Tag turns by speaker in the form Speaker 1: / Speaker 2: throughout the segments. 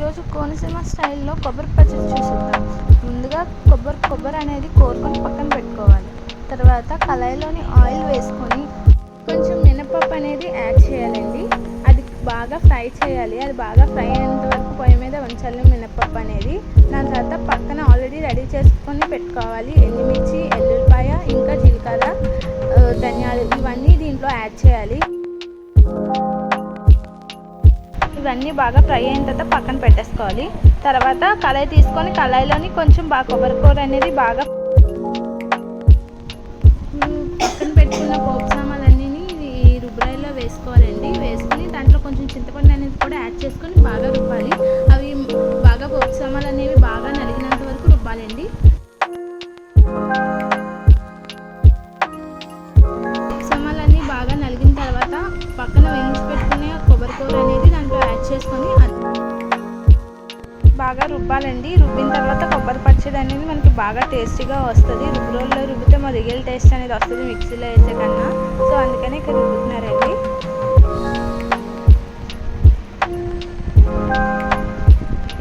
Speaker 1: ఈరోజు కోనసీమ స్టైల్లో కొబ్బరి పచ్చడి చూసిద్దాం. ముందుగా కొబ్బరి అనేది కోరుకొని పక్కన పెట్టుకోవాలి. తర్వాత కళాయిలోని ఆయిల్ వేసుకొని కొంచెం మినపప్పు అనేది యాడ్ చేయాలండి. అది బాగా ఫ్రై చేయాలి. అది బాగా ఫ్రై అయ్యేంత వరకు పొయ్యి మీద ఉంచాలి మినపప్పు అనేది. దాని తర్వాత పక్కన ఆల్రెడీ రెడీ చేసుకొని పెట్టుకోవాలి. ఎండుమిర్చి, ఎల్లుల్లిపాయ, ఇంకా జీలకర్ర, ధనియాలు ఇవన్నీ దీంట్లో యాడ్ చేయాలి. ఇవన్నీ బాగా ఫ్రై అయిన తర్వాత పక్కన పెట్టేసుకోవాలి. తర్వాత కళాయి తీసుకొని కళాయిలోని కొంచెం కొబ్బరికూర అనేది బాగా పక్కన పెట్టుకున్న పోపు సామాన్లన్నీ ఈ రుబ్బరాయిలో వేసుకోవాలండి. వేసుకొని దాంట్లో కొంచెం చింతపండు అనేది కూడా యాడ్ చేసుకొని బాగా రుబ్బాలి. అవి బాగా పోపు సామాన్లు అనేవి బాగా నలిగినంత వరకు రుబ్బాలండి. సామాన్లన్నీ బాగా నలిగిన తర్వాత పక్కన వేయించి పెట్టుకునే కొబ్బరికూర అనేది దాంట్లో యాడ్ చేసుకొని బాగా రుబ్బాలండి. రుబ్బిన తర్వాత కొబ్బరి పచ్చడి అనేది మనకి బాగా టేస్టీగా వస్తుంది. రుబ్బురోల్లో రుబ్బితే మా రియల్ టేస్ట్ అనేది వస్తుంది మిక్సీలో వేసే కన్నా. సో అందుకని ఇక్కడ రుబ్బుతున్నారండి.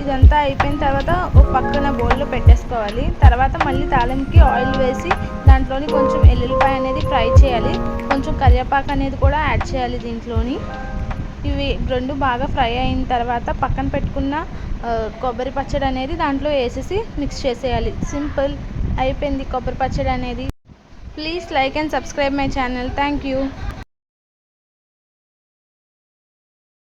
Speaker 1: ఇదంతా అయిపోయిన తర్వాత ఒక పక్కన బౌల్లో పెట్టేసుకోవాలి. తర్వాత మళ్ళీ తాలింపుకి ఆయిల్ వేసి దాంట్లోని కొంచెం ఎల్లుల్లిపాయ అనేది ఫ్రై చేయాలి. కొంచెం కరివేపాకు అనేది కూడా యాడ్ చేయాలి దీంట్లోని. ఇవి రెండు బాగా ఫ్రై అయిన తర్వాత పక్కన పెట్టుకున్న కొబ్బరి పచ్చడి అనేది దాంట్లో వేసేసి మిక్స్ చేసేయాలి. సింపుల్, అయిపోయింది కొబ్బరి పచ్చడి అనేది. Please like and subscribe my channel. Thank you.